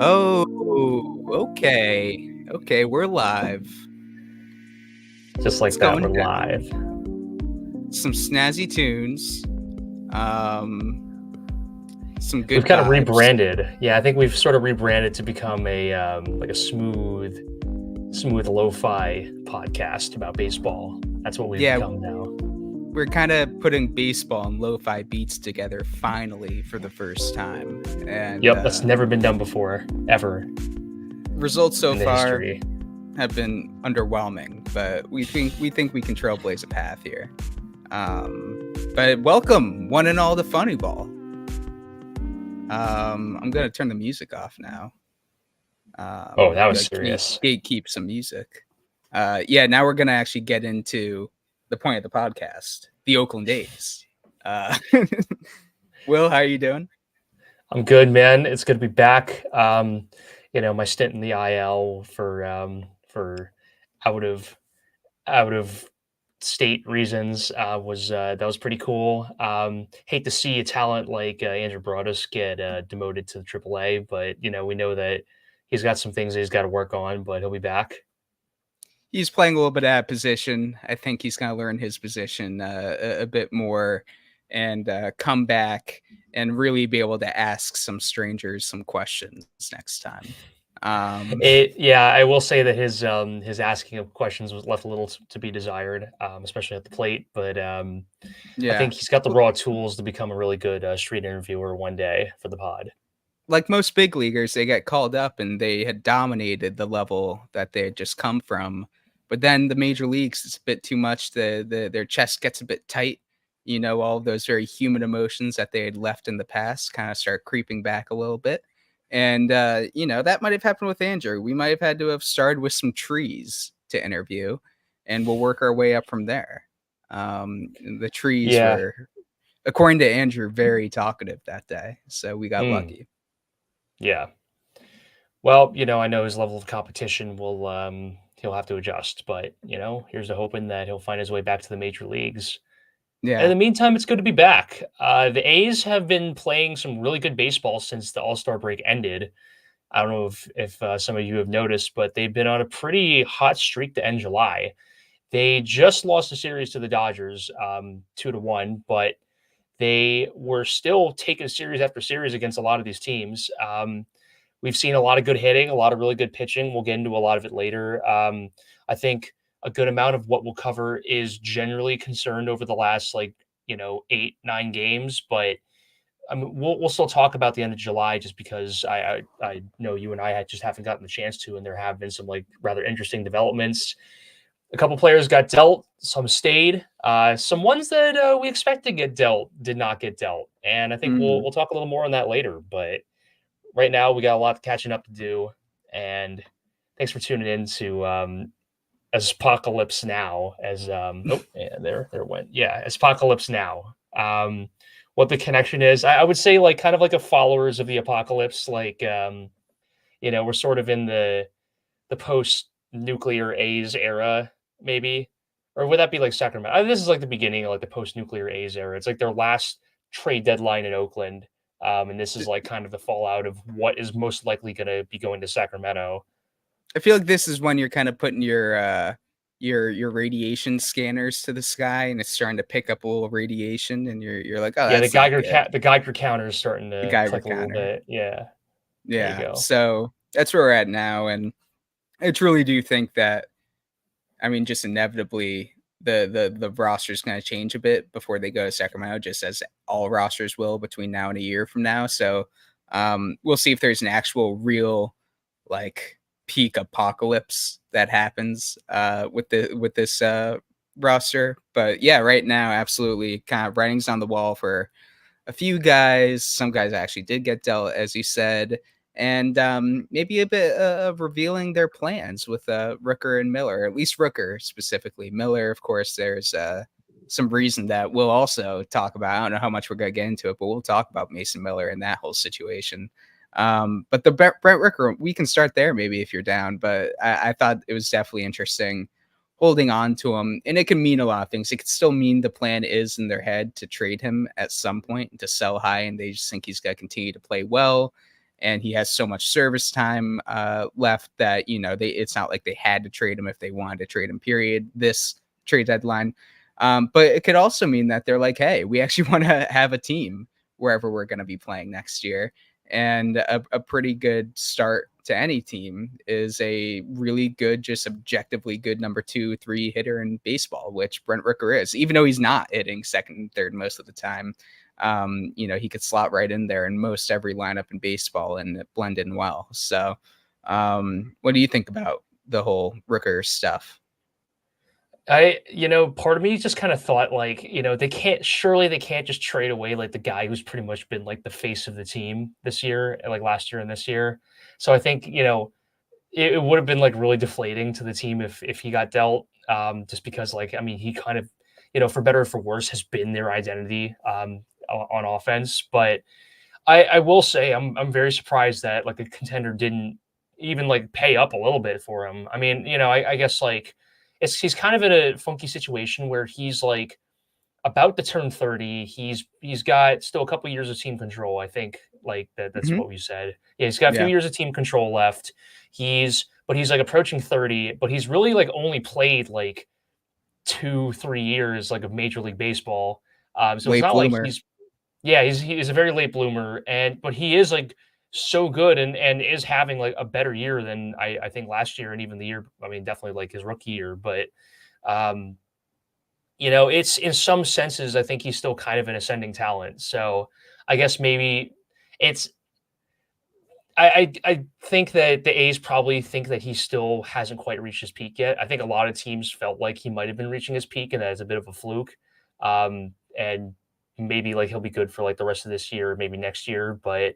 Oh, okay. Okay, we're live. Just It's like that, going we're down. live. Some snazzy tunes. Um, some We've good kind of vibes. rebranded. Yeah, I think we've sort of rebranded to become a like a smooth lo-fi podcast about baseball. That's what we've Yeah, become now. we're kind of putting baseball and lo-fi beats together finally for the first time. And Yep, that's never been done before, ever results so in the far history. have been underwhelming, but we think we can trailblaze a path here. But welcome, one and all, to Funny Ball. I'm gonna turn the music off now. Oh, that was Like serious. gatekeep some music. Yeah, now we're gonna actually get into the point of the podcast, the Oakland A's. Uh, Will, how are you doing? I'm good, man. It's good to be back. My stint in the IL for out of out of state reasons was that was pretty cool. Hate to see a talent like Andrew Broadus get demoted to the AAA, but we know that he's got some things that he's got to work on, but he'll be back. He's playing a little bit out of position. I think he's gonna learn his position a bit more and come back and really be able to ask some strangers some questions next time. Um, Yeah, I will say that his asking of questions was left a little to be desired, especially at the plate. But I yeah. think he's got the raw tools to become a really good street interviewer one day for the pod. Like most big leaguers, they get called up and they had dominated the level that they had just come from. But then the major leagues, it's a bit too much. Their chest gets a bit tight. You know, all of those very human emotions that they had left in the past kind of start creeping back a little bit. And that might have happened with Andrew. We might have had to have started with some trees to interview, and we'll work our way up from there. The trees Yeah. were, according to Andrew, very talkative that day, so we got Mm, lucky. yeah. Well, I know his level of competition will he'll have to adjust, but here's to hoping that he'll find his way back to the major leagues. In Yeah. the meantime, it's good to be back. The A's have been playing some really good baseball since the All Star break ended. I don't know if some of you have noticed, but they've been on a pretty hot streak to end July. They just lost a series to the Dodgers, 2-1, but they were still taking series after series against a lot of these teams. We've seen a lot of good hitting, a lot of really good pitching. We'll get into a lot of it later. I think a good amount of what we'll cover is generally concerned over the last 8-9 games, but I mean, we'll still talk about the end of July just because I know you and I just haven't gotten the chance to, and there have been some rather interesting developments. A couple players got dealt, some stayed. Some ones that we expect to get dealt did not get dealt, and I think we'll Mm. we'll talk a little more on that later. But right now, we got a lot catching up to do, and thanks for tuning in to Apocalypse Now. There it went. Yeah, Apocalypse Now. What the connection is, I would say, like kind of like a followers of the apocalypse. We're sort of in the post nuclear A's era, maybe, or would that be like Sacramento? This is like the beginning of like the post nuclear A's era. It's like their last trade deadline in Oakland, and this is like kind of the fallout of what is most likely going to be going to Sacramento. I feel like this is when you're kind of putting your radiation scanners to the sky, and it's starting to pick up a little radiation, and you're like, oh, Yeah, that's not good. The Geiger counter is starting The to Geiger click a little counter. bit. Yeah, there you Yeah. go. So that's where we're at now, and I truly do think that, I mean, just inevitably the roster is going to change a bit before they go to Sacramento, just as all rosters will between now and a year from now. So we'll see if there's an actual real like peak apocalypse that happens with this roster. But yeah, right now, absolutely, kind of writings on the wall for a few guys. Some guys actually did get dealt, as you said, and maybe a bit of revealing their plans with Rooker and Miller, at least Rooker specifically. Miller, of course, there's some reason that we'll also talk about. I don't know how much we're going to get into it, but we'll talk about Mason Miller and that whole situation. But the Brent Rooker, we can start there maybe if you're down. But I thought it was definitely interesting holding on to him. And it can mean a lot of things. It could still mean the plan is in their head to trade him at some point, to sell high, and they just think he's going to continue to play well. and he has so much service time left that it's not like they had to trade him if they wanted to trade him. Period. This trade deadline, but it could also mean that they're like, hey, we actually want to have a team wherever we're going to be playing next year. And a pretty good start to any team is a really good, just objectively good number 2, 3 hitter in baseball, which Brent Rooker is, even though he's not hitting second and third most of the time. He could slot right in there in most every lineup in baseball and blend in well. So what do you think about the whole Rooker stuff? Part of me just kind of thought like, they can't just trade away like the guy who's pretty much been like the face of the team this year, like last year and this year. So I think, it would have been like really deflating to the team if he got dealt, just because like, I mean, he kind of, for better or for worse has been their identity, on offense. But I will say I'm very surprised that like a contender didn't even like pay up a little bit for him. I mean, I guess like he's kind of in a funky situation where he's like about to turn 30. He's got still a couple years of team control. I think like that's Mhm. what we said. Yeah, he's got a few Yeah. years of team control left. But he's like approaching 30, but he's really like only played like 2, 3 years like of Major League Baseball. So it's Late not like bloomer. he's a very late bloomer, but he is like so good and is having like a better year than I think last year and even the year. I mean, definitely like his rookie year, but um, it's in some senses I think he's still kind of an ascending talent. So I guess maybe it's I think that the A's probably think that he still hasn't quite reached his peak yet. I think a lot of teams felt like he might have been reaching his peak, and that is a bit of a fluke. And maybe like he'll be good for like the rest of this year, maybe next year. But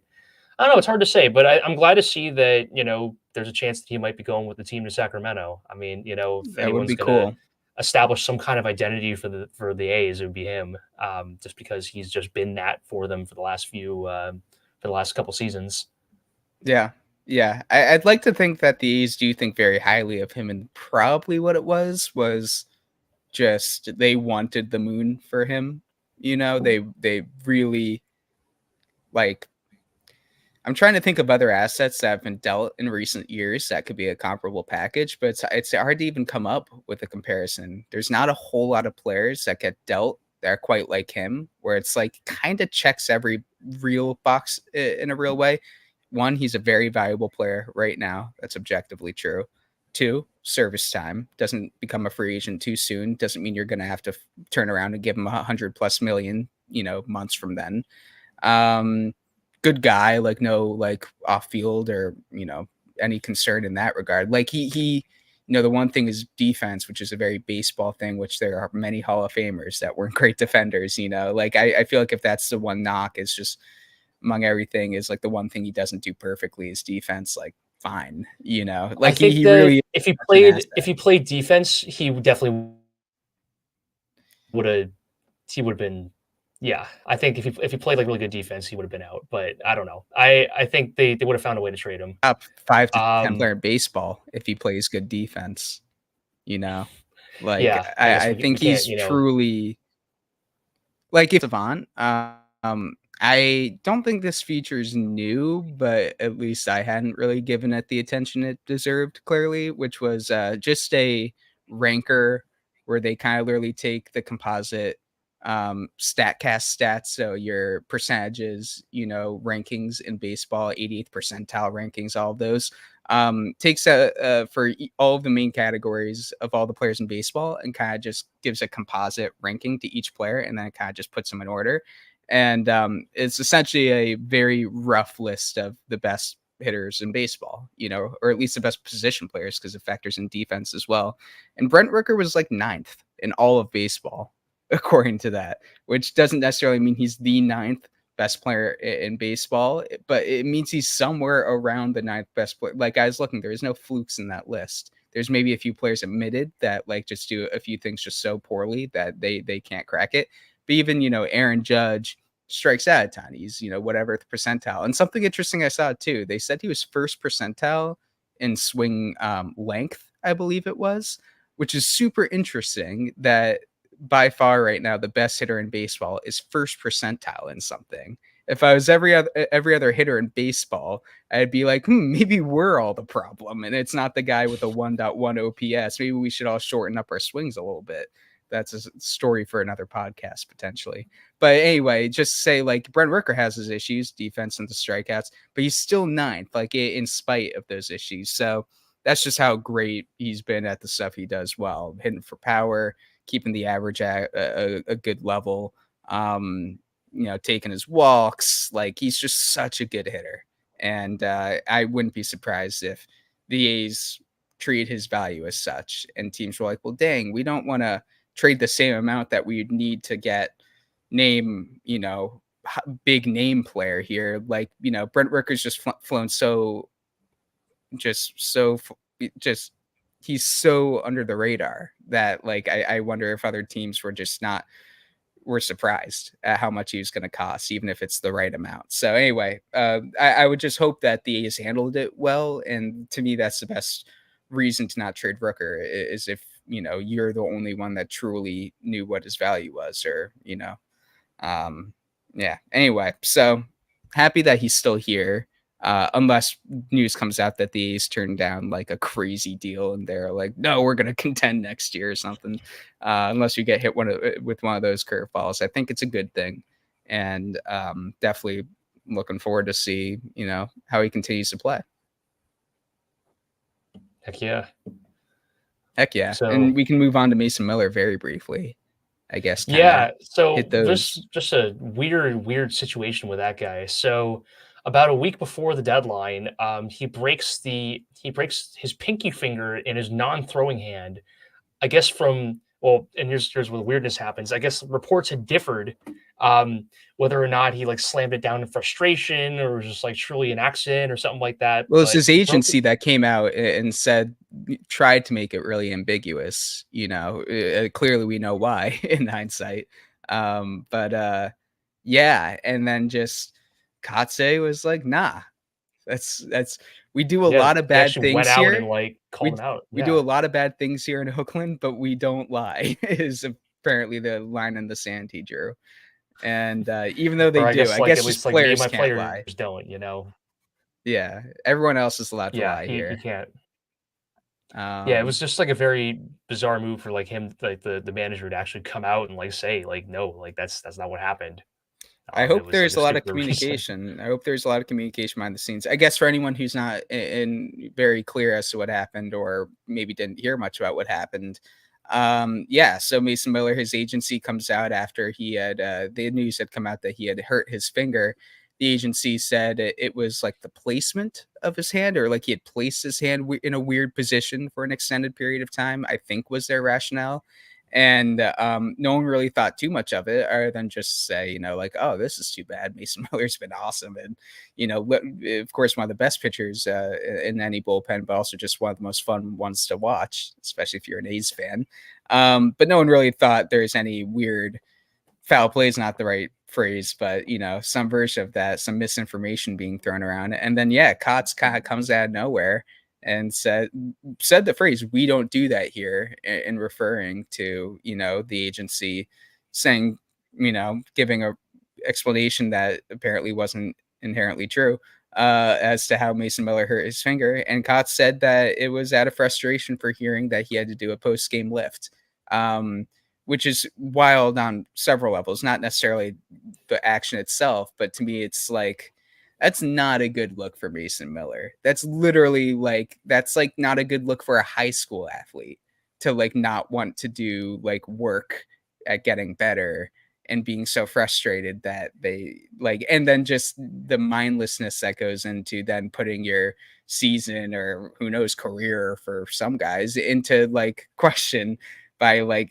I don't know. It's hard to say. But I'm glad to see that there's a chance that he might be going with the team to Sacramento. I mean, if That would anyone's be gonna cool. establish some kind of identity for the A's, it would be him. Just because he's just been that for them for the last couple seasons. Yeah. Yeah. I'd like to think that the A's do think very highly of him, and probably what it was just they wanted the moon for him. They really like I'm trying to think of other assets that have been dealt in recent years that could be a comparable package, but it's hard to even come up with a comparison. There's not a whole lot of players that get dealt that are quite like him, where it's like kind of checks every real box in a real way. One, he's a very valuable player right now. That's objectively true. Two, service time doesn't become a free agent too soon. Doesn't mean you're going to have to turn around and give him 100+ million, months from then. Um, Good guy, like no like off field or any concern in that regard. Like he the one thing is defense, which is a very baseball thing, which there are many Hall of Famers that weren't great defenders. Like I feel like if that's the one knock, is just among everything is like the one thing he doesn't do perfectly is defense. Like fine, I like think he that really is if he such an asset. played defense, he definitely would have he would have been. Yeah, I think if he played like really good defense, he would have been out. But I don't know. I think they would have found a way to trade him. Top 5 to 10 Um, player in baseball if he plays good defense. You know, like yeah, I guess I we think can't. he's truly like if Savant. I don't think this feature is new, but at least I hadn't really given it the attention it deserved. Clearly, which was just a ranker where they kind of literally take the composite statcast stats, so your percentages, rankings in baseball, 88th percentile rankings, all of those, takes for all of the main categories of all the players in baseball and kind of just gives a composite ranking to each player, and then kind of just puts them in order. And it's essentially a very rough list of the best hitters in baseball, or at least the best position players, because it factors in defense as well. And Brent Rooker was like ninth in all of baseball, according to that, which doesn't necessarily mean he's the ninth best player in baseball, but it means he's somewhere around the ninth best player. Like I was looking, there is no flukes in that list. There's maybe a few players admitted that like just do a few things just so poorly that they can't crack it. But even Aaron Judge strikes out a ton. He's whatever the percentile. And something interesting I saw too. They said he was first percentile in swing length, I believe it was, which is super interesting. That by far right now the best hitter in baseball is first percentile in something. If I was every other hitter in baseball, I'd be like, maybe we're all the problem, and it's not the guy with a 1.1 OPS. Maybe we should all shorten up our swings a little bit. That's a story for another podcast potentially. But anyway, just say like Brent Rooker has his issues, defense and the strikeouts, but he's still ninth, like in spite of those issues. So that's just how great he's been at the stuff he does well, hitting for power, keeping the average at a good level. Taking his walks. Like he's just such a good hitter. And I wouldn't be surprised if the A's treat his value as such. And teams were like, well, dang, we don't want to trade the same amount that we'd need to get big name player here. Like, Brent Rooker's just flown just he's so under the radar that like I wonder if other teams were surprised at how much he was going to cost, even if it's the right amount. So anyway, I would just hope that the A's handled it well. And to me, that's the best reason to not trade Rooker is if, you're the only one that truly knew what his value was yeah. Anyway, so happy that he's still here. Unless news comes out that the A's turned down like a crazy deal and they're like, no, we're going to contend next year or something. Unless you get hit with one of those curveballs, I think it's a good thing, and definitely looking forward to see how he continues to play. Heck yeah. So, and we can move on to Mason Miller very briefly, I guess. Yeah. So there's just a weird situation with that guy. So about a week before the deadline, he breaks his pinky finger in his non-throwing hand. I guess and here's where the weirdness happens. I guess reports had differed whether or not he like slammed it down in frustration or was just like truly an accident or something like that. Well, it's his agency that came out and tried to make it really ambiguous. Clearly we know why in hindsight. Yeah, and then just Kotsay was like, nah, we do a lot of bad things went out here. And like called him out. We do a lot of bad things here in Oakland, but we don't lie. Is apparently the line in the sand he drew. And even though I guess at least players my can't players lie. Don't, Yeah, everyone else is allowed to lie he here. Can't. It was just like a very bizarre move for like him, like the manager to actually come out and like say like no, like that's not what happened. I hope there's a lot of communication. I hope there's a lot of communication behind the scenes. I guess for anyone who's not in very clear as to what happened or maybe didn't hear much about what happened. So Mason Miller, his agency comes out after he had the news had come out that he had hurt his finger. The agency said it was like the placement of his hand, or like he had placed his hand in a weird position for an extended period of time, I think was their rationale. And no one really thought too much of it other than just say, like, oh, this is too bad. Mason Miller's been awesome. And, of course, one of the best pitchers in any bullpen, but also just one of the most fun ones to watch, especially if you're an A's fan. But no one really thought there's any weird foul play is not the right phrase, but, some version of that, some misinformation being thrown around. And then, Kotz kind of comes out of nowhere and said the phrase, we don't do that here, in referring to, the agency saying, giving a explanation that apparently wasn't inherently true as to how Mason Miller hurt his finger. And Kotz said that it was out of frustration for hearing that he had to do a post-game lift, which is wild on several levels, not necessarily the action itself, but to me, it's like, that's not a good look for Mason Miller. That's literally that's not a good look for a high school athlete to not want to do work at getting better and being so frustrated that they and then just the mindlessness that goes into then putting your season or who knows career for some guys into question by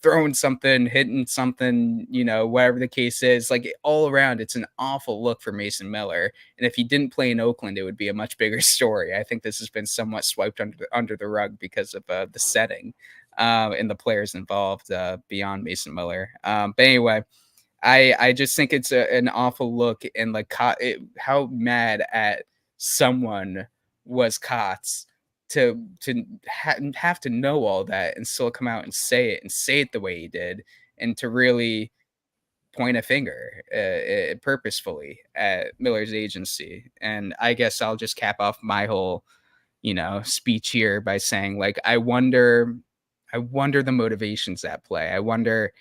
throwing something, hitting something, whatever the case is, all around, it's an awful look for Mason Miller. And if he didn't play in Oakland, it would be a much bigger story. I think this has been somewhat swiped under the rug because of the setting and the players involved beyond Mason Miller. But anyway, I just think it's an awful look, and how mad at someone was Kotz to have to know all that and still come out and say it the way he did, and to really point a finger purposefully at Miller's agency. And I guess I'll just cap off my whole, speech here by saying, like, I wonder the motivations at play. I wonder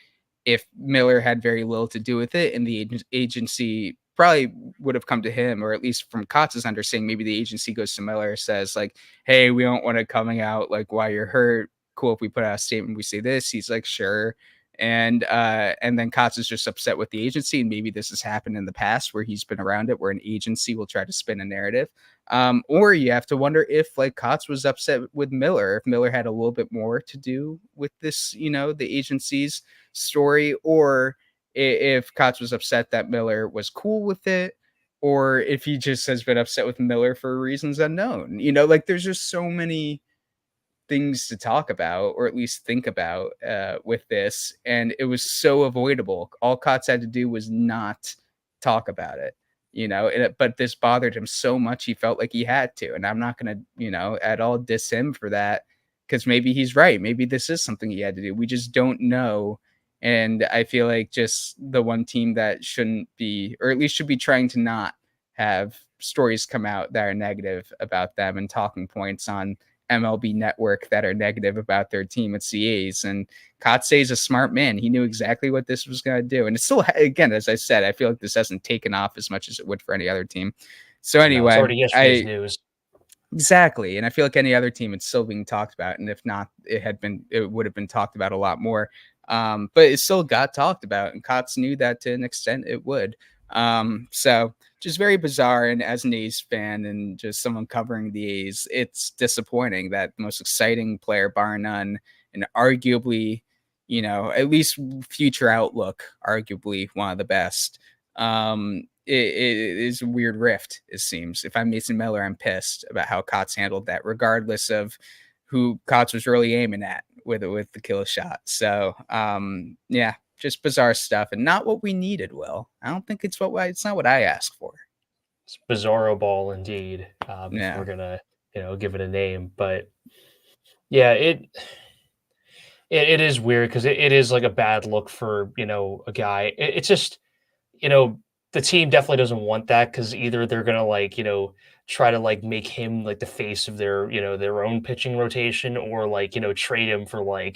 if Miller had very little to do with it and the agency probably would have come to him, or at least from Kotz's understanding, maybe the agency goes to Miller, says like, hey, we don't want it coming out like why you're hurt. Cool if we put out a statement, we say this. He's like, sure. And then Kotz is just upset with the agency, and maybe this has happened in the past where he's been around it, where an agency will try to spin a narrative. Or you have to wonder if like Kotz was upset with Miller, if Miller had a little bit more to do with this, the agency's story, or if Kotz was upset that Miller was cool with it, or if he just has been upset with Miller for reasons unknown. Like there's just so many things to talk about, or at least think about with this, and it was so avoidable. All Kotz had to do was not talk about it, but this bothered him so much he felt like he had to. And I'm not going to, at all diss him for that, because maybe he's right. Maybe this is something he had to do. We just don't know. And I feel like just the one team that shouldn't be, or at least should be trying to not have stories come out that are negative about them and talking points on MLB Network that are negative about their team. It's the A's. And Kotsay is a smart man. He knew exactly what this was going to do. And it's still, again, as I said, I feel like this hasn't taken off as much as it would for any other team. So anyway, it's already yesterday's news. Exactly. And I feel like any other team, it's still being talked about. And if not, it would have been talked about a lot more. But it still got talked about, and Kotz knew that to an extent it would. So just very bizarre. And as an A's fan and just someone covering the A's, it's disappointing that the most exciting player, bar none, and arguably, at least future outlook, arguably one of the best. It is a weird rift, it seems. If I'm Mason Miller, I'm pissed about how Kotz handled that, regardless of who Kotz was really aiming at with the kill shot. So yeah, just bizarre stuff, and not what we needed. Will, I don't think it's not what I asked for. It's bizarro ball indeed. If we're gonna give it a name, but yeah, it is weird because it is like a bad look for a guy. It's just the team definitely doesn't want that, because either they're gonna try to make him like the face of their their own pitching rotation, or trade him for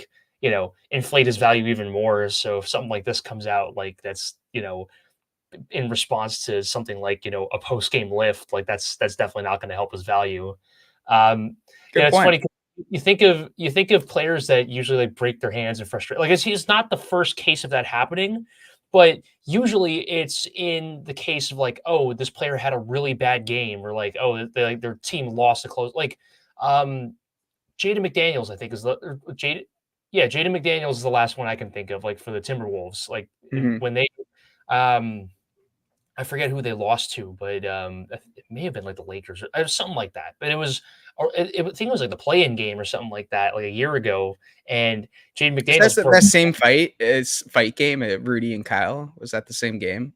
inflate his value even more. So if something like this comes out, that's in response to something like a post game lift, that's definitely not going to help his value. It's funny. You think of players that usually break their hands and frustrate. It's not the first case of that happening, but usually it's in the case of oh, this player had a really bad game, or their team lost a close. Jaden McDaniels, I think Jaden McDaniels is the last one I can think of, for the Timberwolves. When they, I forget who they lost to, but it may have been the Lakers or something like that. But it was, I think it was the play-in game or something like that, a year ago. And Jaden McDaniels. That same fight game at Rudy and Kyle. Was that the same game?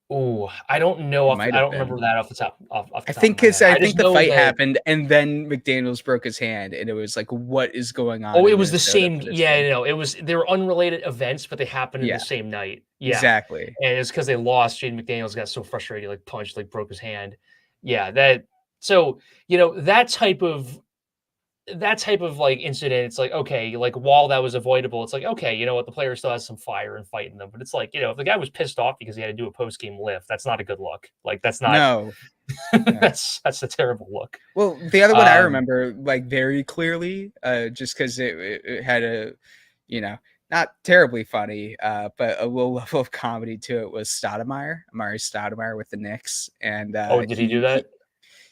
Oh, I don't know. I don't remember that off the top. I think the fight happened, and then McDaniels broke his hand, and it was what is going on? Oh, it was the same. Yeah, no, it was. They were unrelated events, but they happened in the same night. Yeah, exactly. And it's because they lost. Jaden McDaniels got so frustrated, punched, broke his hand. Yeah, that. So that type of incident, it's okay, while that was avoidable, it's okay, you know what, the player still has some fire and fight in them. But it's if the guy was pissed off because he had to do a post-game lift, that's not a good look. That's not. No. that's a terrible look. Well, the other one I remember very clearly, just because it had a, not terribly funny, but a little level of comedy to it, was Amari Stoudemire with the Knicks. And did he do that?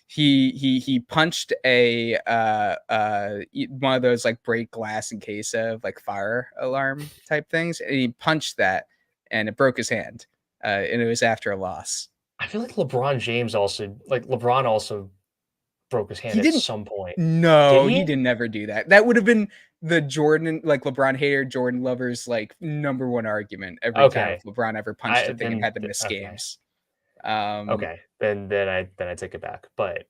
He punched a one of those break glass in case of fire alarm type things, and he punched that, and it broke his hand, and it was after a loss. I feel like LeBron also broke his hand at some point. No, he didn't ever do that. That would have been the Jordan, LeBron hater, Jordan lovers, number one argument every time if LeBron ever punched a thing and had to miss games. Okay, then I take it back. But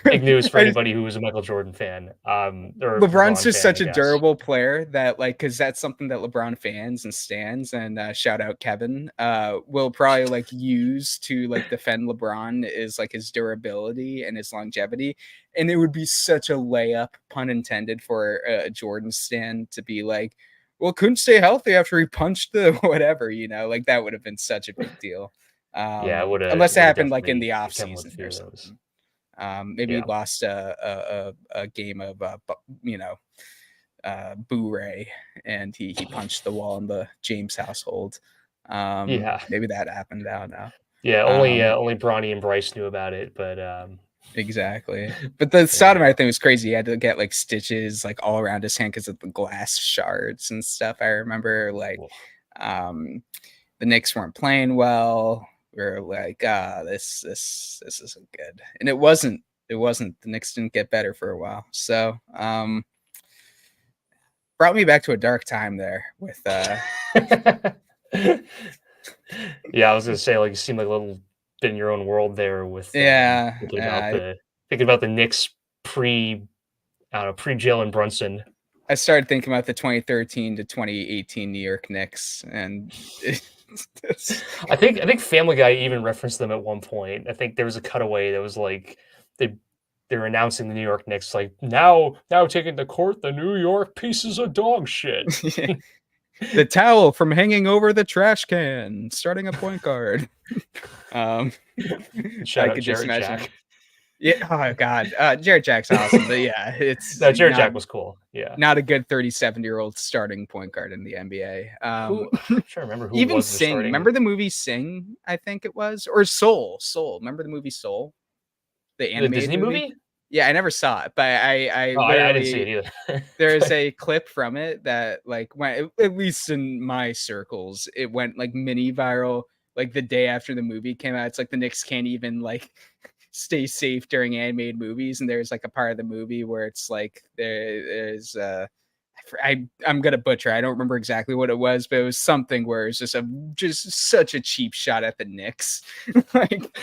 Big news for I anybody who was a Michael Jordan fan, or LeBron's LeBron just fan, such I a guess. durable player that, like, because that's something that LeBron fans and stands and shout out Kevin will probably like use to like defend LeBron is like his durability and his longevity, and it would be such a layup, pun intended, for a Jordan stand to be like, well, couldn't stay healthy after he punched the whatever, like that would have been such a big deal. Yeah, it Unless it would have happened like in definitely the off Kevin with a season few or of those. something. Maybe he Yeah. lost a game of Boo Ray, and he punched the wall in the James household. Yeah. Maybe that happened. I don't know. Yeah, Um, only Bronny and Bryce knew about it, but exactly. But the there you sodomite go. thing was crazy. He had to get like stitches like all around his hand because of the glass shards and stuff. I remember like Oof. the Knicks weren't playing well. We were like, this isn't good. And it wasn't. It wasn't. The Knicks didn't get better for a while. So brought me back to a dark time there with Yeah, I was gonna say, like, you seem like a little bit in your own world there with yeah, thinking about the Knicks pre I don't know, pre Jalen Brunson. I started thinking about the 2013 to 2018 New York Knicks, and I think Family Guy even referenced them at one point. I think there was a cutaway that was like they they're announcing the New York Knicks like now taking to court the New York pieces of dog shit. the towel from hanging over the trash can, starting a point guard. I Shout out could just Jarrett imagine. Jack. Yeah. Oh God, Jared Jack's awesome, but yeah, it's No, Jarrett Jack was cool. Yeah. not a good 37-year-old starting point guard in the NBA. Who I'm trying to remember who Even was the Sing. starting Remember the movie Sing? I think it was, or Soul. Soul. Remember the movie Soul, the the animated Disney movie? movie? Yeah, I never saw it, but I Oh, I didn't see it literally either. there's a clip from it that like went, at least in my circles, it went like mini viral like the day after the movie came out. It's like the Knicks can't even like stay safe during animated movies, and there's like a part of the movie where it's like there's I'm gonna butcher. I don't remember exactly what it was, but it was something where it's just such a cheap shot at the Knicks. Like,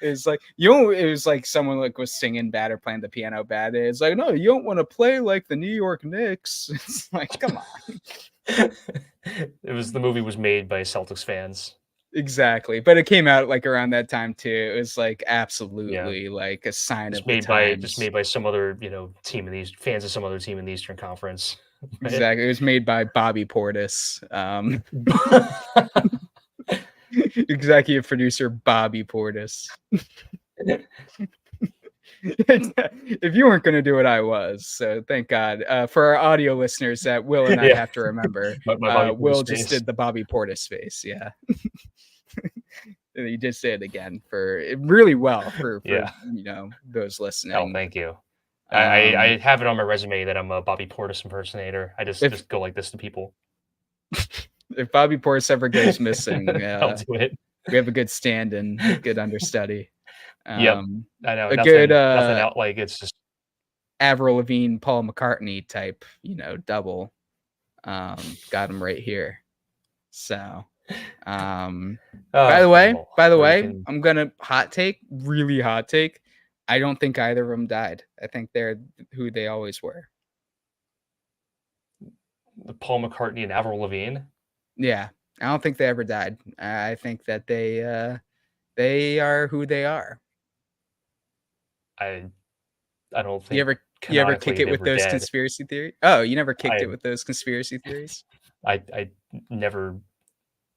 it's like it was like someone like was singing bad or playing the piano bad. It's like, no, you don't want to play like the New York Knicks. It's like, come on. The movie was made by Celtics fans. Exactly. But it came out like around that time too. It was like Yeah. absolutely like a sign Just of the times. made by some other, team in these fans of some other team in the Eastern Conference. Right? Exactly. It was made by Bobby Portis. Executive producer Bobby Portis. If you weren't going to do it, I was. So thank God. For our audio listeners that Will and I Yeah. have to remember, My Bobby Will Portis just face. did the Bobby Portis face. Yeah. And he just did it again for really well for Yeah. those listening. Oh, thank you. I have it on my resume that I'm a Bobby Portis impersonator. I just go like this to people. If Bobby Portis ever goes missing, I'll do it. we have a good stand-in, good understudy. Yep. I know A nothing, good nothing out like it's just Avril Lavigne, Paul McCartney type, double. Got him right here. So, by the way, I'm gonna really hot take. I don't think either of them died. I think they're who they always were. Paul McCartney and Avril Lavigne. Yeah, I don't think they ever died. I think that they are who they are. I don't think You ever kick it with those conspiracy theories? Oh, you never kicked it with those conspiracy theories? I never.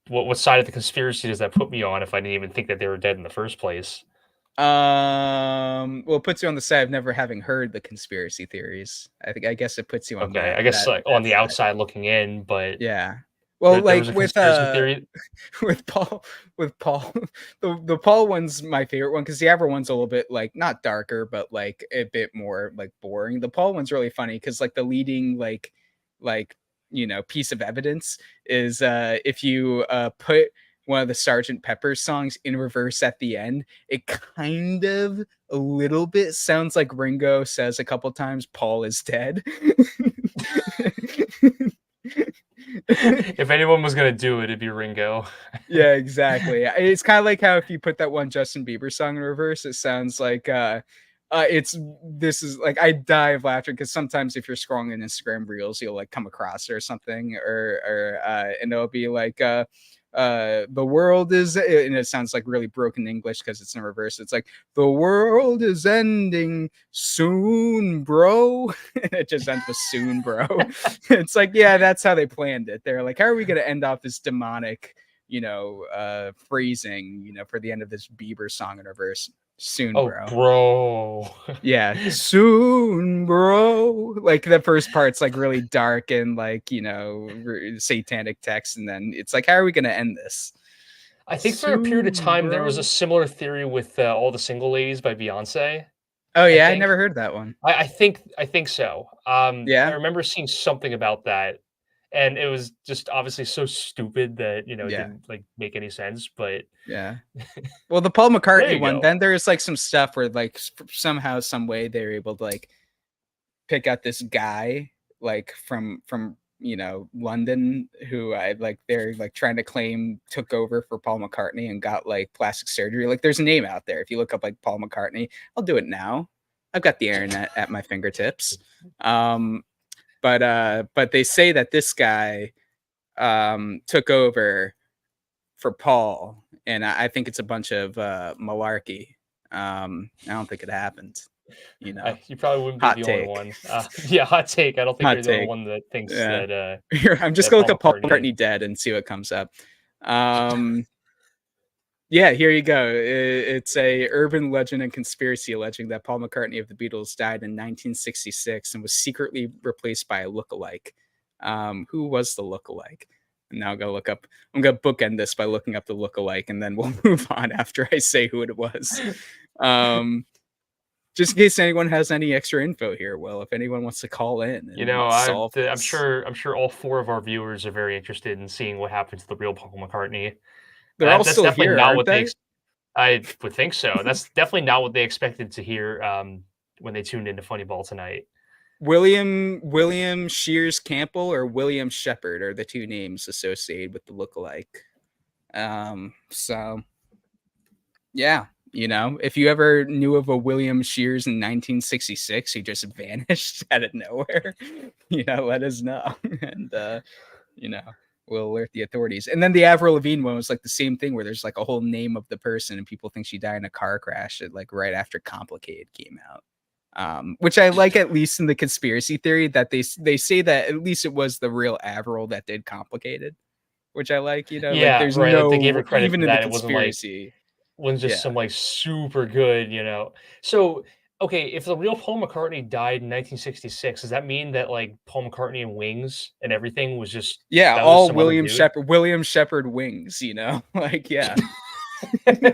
What side of the conspiracy does that put me on if I didn't even think that they were dead in the first place? Well, it puts you on the side of never having heard the conspiracy theories. I guess it puts you on Okay, I guess like on the outside looking in, but yeah. Well, there like was a with conspiracy theory. with Paul, the Paul one's my favorite one because the Avril one's a little bit like not darker, but like a bit more like boring. The Paul one's really funny because like the leading like piece of evidence is if you put one of the Sgt. Pepper songs in reverse at the end, it kind of a little bit sounds like Ringo says a couple times, "Paul is dead." If anyone was gonna do it, it'd be Ringo. Yeah, exactly. It's kind of like how if you put that one Justin Bieber song in reverse, it sounds like it's this is like I die of laughter because sometimes if you're scrolling in Instagram reels, you'll like come across it or something, or and it'll be like the world is, and it sounds like really broken English because it's in reverse. It's like the world is ending soon, bro. It just ends with soon, bro. It's like, yeah, that's how they planned it. They're like, how are we gonna end off this demonic, phrasing, for the end of this Bieber song in reverse? Soon, Oh, bro. bro. Yeah, soon, bro. Like the first part's like really dark and like, satanic text. And then it's like, how are we going to end this? I think for a period of Soon, time, there was a bro. similar theory with All the Single Ladies by Beyonce, Oh, I yeah. I think. never heard that one. I think so. I Yeah. remember seeing something about that, and it was just obviously so stupid that, it Yeah. didn't, like, make any sense, but Yeah. Well, the Paul there McCartney you one, go. then there's like some stuff where like somehow, some way they're able to like pick out this guy like from London who I like they're like trying to claim took over for Paul McCartney and got like plastic surgery. Like there's a name out there. If you look up like Paul McCartney, I'll do it now. I've got the internet at my fingertips. Um but they say that this guy took over for Paul, and I think it's a bunch of malarkey. I don't think it happened, you know. You probably wouldn't be Hot the only take. one. Yeah, hot take. I don't think Hot you're the only take. one that thinks Yeah. that Here, I'm just that gonna Paul look up Paul McCartney. McCartney dead and see what comes up. Um, yeah, here you go. It's a urban legend and conspiracy alleging that Paul McCartney of the Beatles died in 1966 and was secretly replaced by a lookalike. Who was the lookalike? And now I'm gonna look up. I'm gonna bookend this by looking up the lookalike, and then we'll move on after I say who it was. Um, just in case anyone has any extra info here. Well, if anyone wants to call in and solve I'm this, sure all four of our viewers are very interested in seeing what happened to the real Paul McCartney. they're all That's still definitely here, not aren't what they they? I would think so. That's definitely not what they expected to hear, when they tuned into Funny Ball tonight. William Shears Campbell or William Shepard are the two names associated with the lookalike. So yeah, if you ever knew of a William Shears in 1966 who just vanished out of nowhere, let us know, and you know, we'll alert the authorities. And then the Avril Lavigne one was like the same thing, where there's like a whole name of the person, and people think she died in a car crash at like right after Complicated came out. Which I like, at least in the conspiracy theory, that they say that at least it was the real Avril that did Complicated, which I like. Like Yeah, there's right, like, they gave her no, credit even for in the that. It conspiracy. wasn't just Yeah, some, like, super good. So, okay, if the real Paul McCartney died in 1966, does that mean that, like, Paul McCartney and Wings and everything was just yeah, that was just all some other dude? William Shepard wings. Like yeah. Like,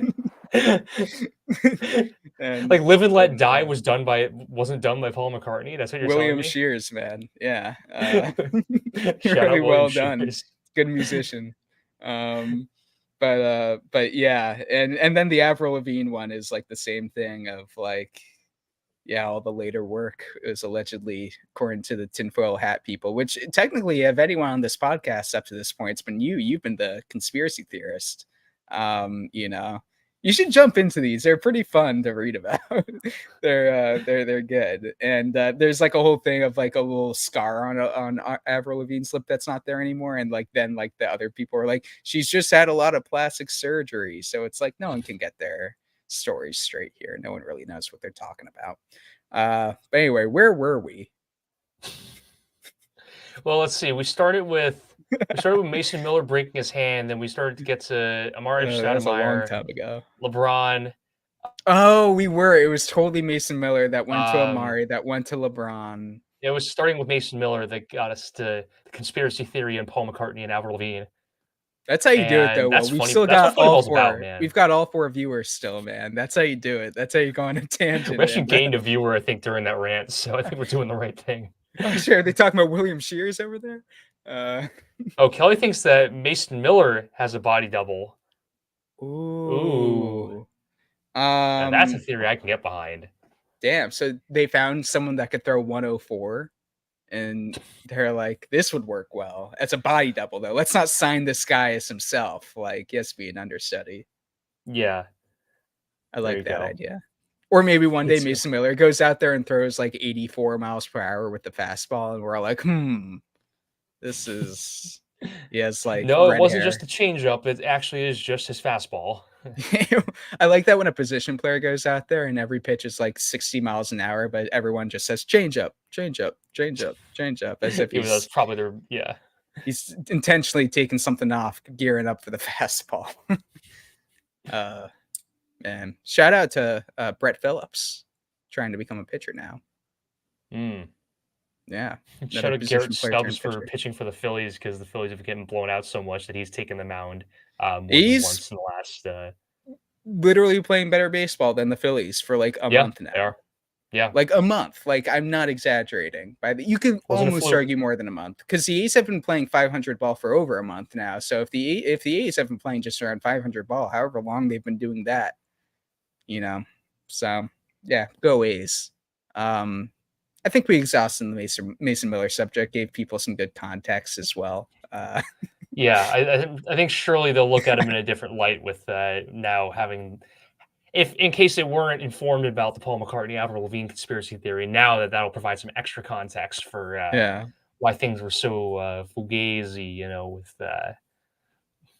and Live and Let and Die wasn't done by Paul McCartney? That's what you're telling William me? Shears, man. Yeah. Shout Really out William well done. Shears. Good musician. Um, but yeah, and then the Avril Lavigne one is like the same thing of like, yeah, all the later work is allegedly, according to the tinfoil hat people, which technically, of anyone on this podcast up to this point, it's been you. You've been the conspiracy theorist. Um, you know, you should jump into these. They're pretty fun to read about. they're good. And there's like a whole thing of like a little scar on Avril Lavigne's lip that's not there anymore. And like then like the other people are like, she's just had a lot of plastic surgery, so it's like no one can get their stories straight here. No one really knows what they're talking about. But anyway, where were we? Well, let's see. We started with Mason Miller breaking his hand, then we started to get to Amari That was a long Stoudemire, time ago. LeBron. Oh, we were. It was totally Mason Miller that went to Um, Amari, that went to LeBron. it was starting with Mason Miller that got us to the conspiracy theory and Paul McCartney and Avril Lavigne, That's how you do it, though. and Well, that's we've funny. still That's what got funny all ball's about, four. man. We've got all four viewers still, man. That's how you do it. That's how you go on a We tangent. actually And gained a viewer, I think, during that rant, so I think we're doing the right thing. oh, sure. Are they talking about William Shears over there? Uh, Oh, Kelly thinks that Mason Miller has a body double. Ooh, ooh. now that's a Um. theory I can get behind. Damn. So they found someone that could throw 104. And they're like, this would work well. It's a body double, though. Let's not sign this guy as himself. Like, yes, be an understudy. Yeah, I there like you that go. idea. Or maybe one day It's Mason Miller goes out there and throws like 84 miles per hour with the fastball, and we're all like, this is. He has like no, it red wasn't hair. just a changeup. It actually is just his fastball. I like that when a position player goes out there and every pitch is like 60 miles an hour, but everyone just says change up, change up, change up, change up, as if Even though it's probably their he's intentionally taking something off, gearing up for the fastball. And shout out to Brett Phillips trying to become a pitcher now. Yeah. Shout out Garrett Stubbs for pitching for the Phillies because the Phillies have getting blown out so much that he's taken the mound more than once in the last. Literally playing better baseball than the Phillies for like a month now. They are. Yeah, like a month. Like I'm not exaggerating. You can almost argue more than a month because the A's have been playing 500 ball for over a month now. So if the A's have been playing just around 500 ball, however long they've been doing that, So yeah, go A's. I think we exhausted the Mason Miller subject, gave people some good context as well. Yeah, I think surely they'll look at him in a different light with now having, if in case they weren't informed about the Paul McCartney Avril Lavigne conspiracy theory, now that'll provide some extra context for why things were so fugazi,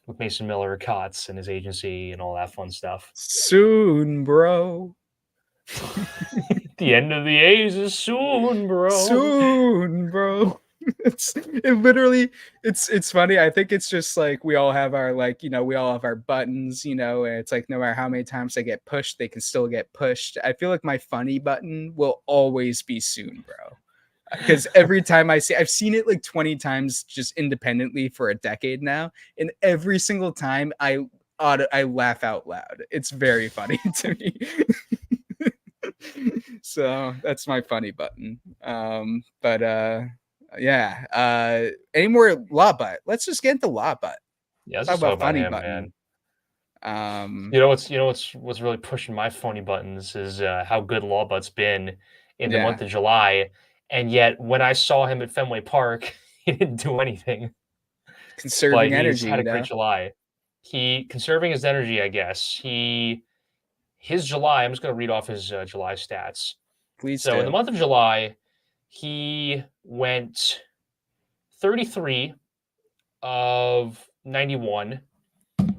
with Mason Miller, Kotz, and his agency and all that fun stuff. Soon, bro. The end of the A's is soon, bro. Soon, bro. It's funny. I think it's just like we all have our we all have our buttons, and it's like no matter how many times they get pushed, they can still get pushed. I feel like my funny button will always be soon, bro. Because every time I've seen it like 20 times just independently for a decade now, and every single time I laugh out loud. It's very funny to me. So that's my funny button. Yeah. Any more Law Butt? Let's just get into Law Butt. Yeah, let's talk about funny him, button. Man. What's really pushing my funny buttons is how good Law Butt's been in the month of July, and yet when I saw him at Fenway Park, he didn't do anything. Conserving energy. He's had a great July. He conserving his energy, I guess. His July. I'm just going to read off his July stats. Please. So in the month of July, he went 33 of 91.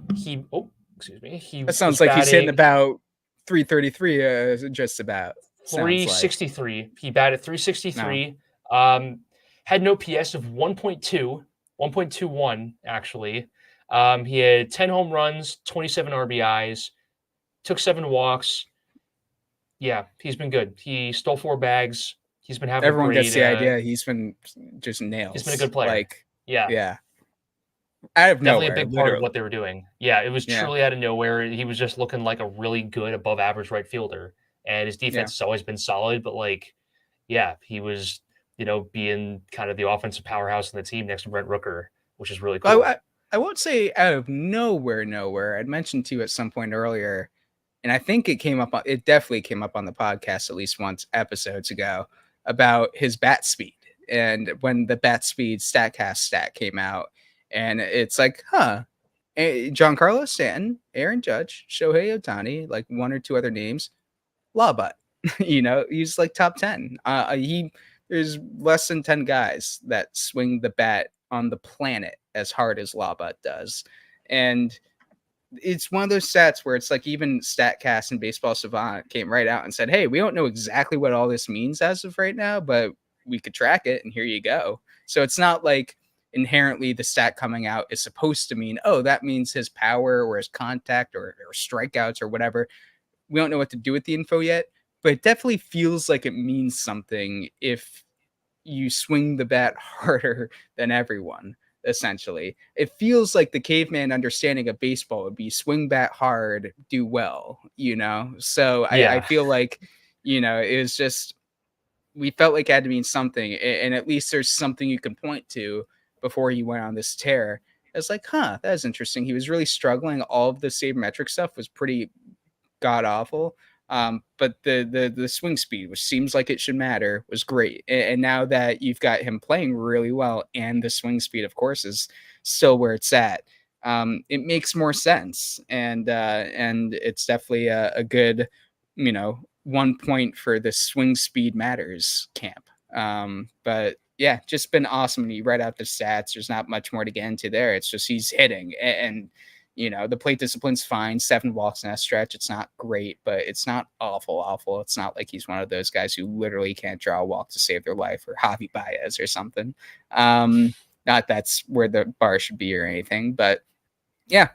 That sounds like he's hitting about 333. Just about 363. Like. He batted 363. No. Had an OPS of 1.21 actually. He had 10 home runs, 27 RBIs, took 7 walks. Yeah, he's been good. He stole 4 bags. He's been having. Everyone gets the idea. He's been just nails. He's been a good player. Yeah. Out of definitely nowhere, a big part of what they were doing. Yeah, it was truly out of nowhere. He was just looking like a really good above average right fielder, and his defense has always been solid. But he was being kind of the offensive powerhouse in the team next to Brent Rooker, which is really cool. I won't say out of nowhere. I'd mentioned to you at some point earlier, and I think it definitely came up on the podcast at least once episodes ago about his bat speed. And when the bat speed StatCast stat came out, and it's like, Giancarlo Stanton, Aaron Judge, Shohei Ohtani, like 1 or 2 other names, Law Butt. He's like top 10. There's less than 10 guys that swing the bat on the planet as hard as Law Butt does. And it's one of those stats where it's like even StatCast and Baseball Savant came right out and said, hey, we don't know exactly what all this means as of right now, but we could track it, and here you go. So it's not like inherently the stat coming out is supposed to mean, that means his power or his contact or strikeouts or whatever. We don't know what to do with the info yet, but it definitely feels like it means something if you swing the bat harder than everyone. Essentially, it feels like the caveman understanding of baseball would be swing bat hard, do well, So I feel like, it was just, we felt like it had to mean something, and at least there's something you can point to before he went on this tear. It's like, that was interesting. He was really struggling. All of the sabermetric stuff was pretty god awful. But the swing speed, which seems like it should matter, was great. And now that you've got him playing really well, and the swing speed, of course, is still where it's at, it makes more sense. And it's definitely a good, 1 point for the swing speed matters camp. But yeah, just been awesome. And you write out the stats. There's not much more to get into there. It's just he's hitting, and the plate discipline's fine. 7 walks in that stretch. It's not great, but it's not awful. It's not like he's one of those guys who literally can't draw a walk to save their life, or Javi Baez or something. Not that's where the bar should be or anything, but yeah,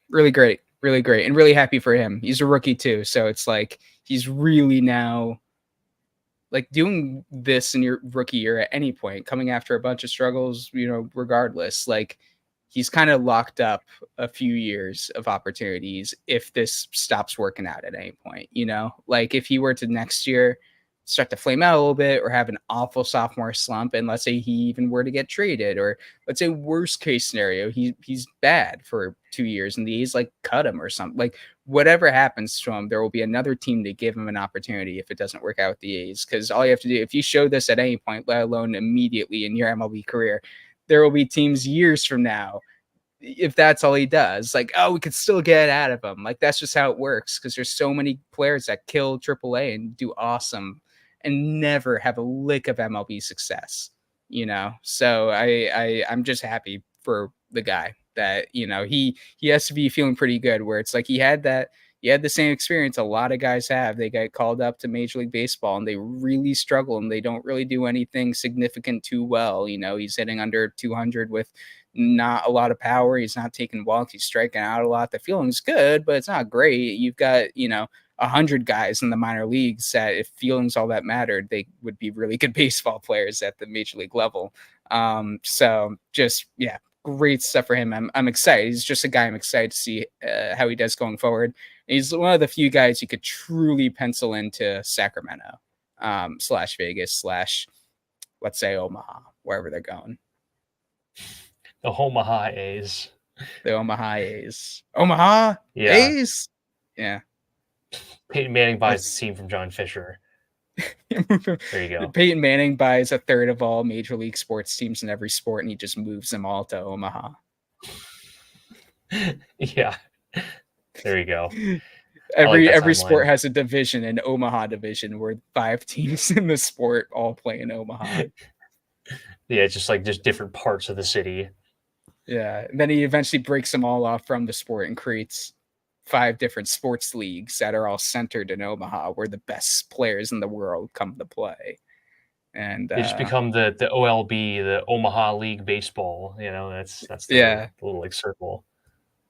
really great, and really happy for him. He's a rookie too, so it's like he's really now like doing this in your rookie year at any point, coming after a bunch of struggles, regardless, like he's kind of locked up a few years of opportunities if this stops working out at any point, like if he were to next year start to flame out a little bit or have an awful sophomore slump, and let's say he even were to get traded, or let's say worst case scenario, he's bad for 2 years and the A's like cut him or something, like whatever happens to him, there will be another team to give him an opportunity if it doesn't work out with the A's. Because all you have to do, if you show this at any point, let alone immediately in your MLB career, there will be teams years from now, if that's all he does, like, oh, we could still get it out of him. Like, that's just how it works, because there's so many players that kill AAA and do awesome and never have a lick of MLB success, So I'm just happy for the guy that, he has to be feeling pretty good, where it's like he had the same experience a lot of guys have. They get called up to Major League Baseball and they really struggle and they don't really do anything significant too well. He's hitting under 200 with not a lot of power. He's not taking walks. He's striking out a lot. The feeling's good, but it's not great. You've got, 100 guys in the minor leagues that if feelings all that mattered, they would be really good baseball players at the major league level. So just, yeah, great stuff for him. I'm excited. He's just a guy I'm excited to see how he does going forward. He's one of the few guys you could truly pencil into Sacramento / Vegas / let's say Omaha, wherever they're going. The Omaha A's. The Omaha A's. Omaha A's? Yeah. Peyton Manning buys the team from John Fisher. There you go. Peyton Manning buys a third of all major league sports teams in every sport, and he just moves them all to Omaha. Yeah. There you go. Every sport has a division, an Omaha division, where 5 teams in the sport all play in Omaha. Yeah, it's just different parts of the city. Yeah. And then he eventually breaks them all off from the sport and creates 5 different sports leagues that are all centered in Omaha, where the best players in the world come to play. And they just become the OLB, the Omaha League Baseball. That's the little like circle.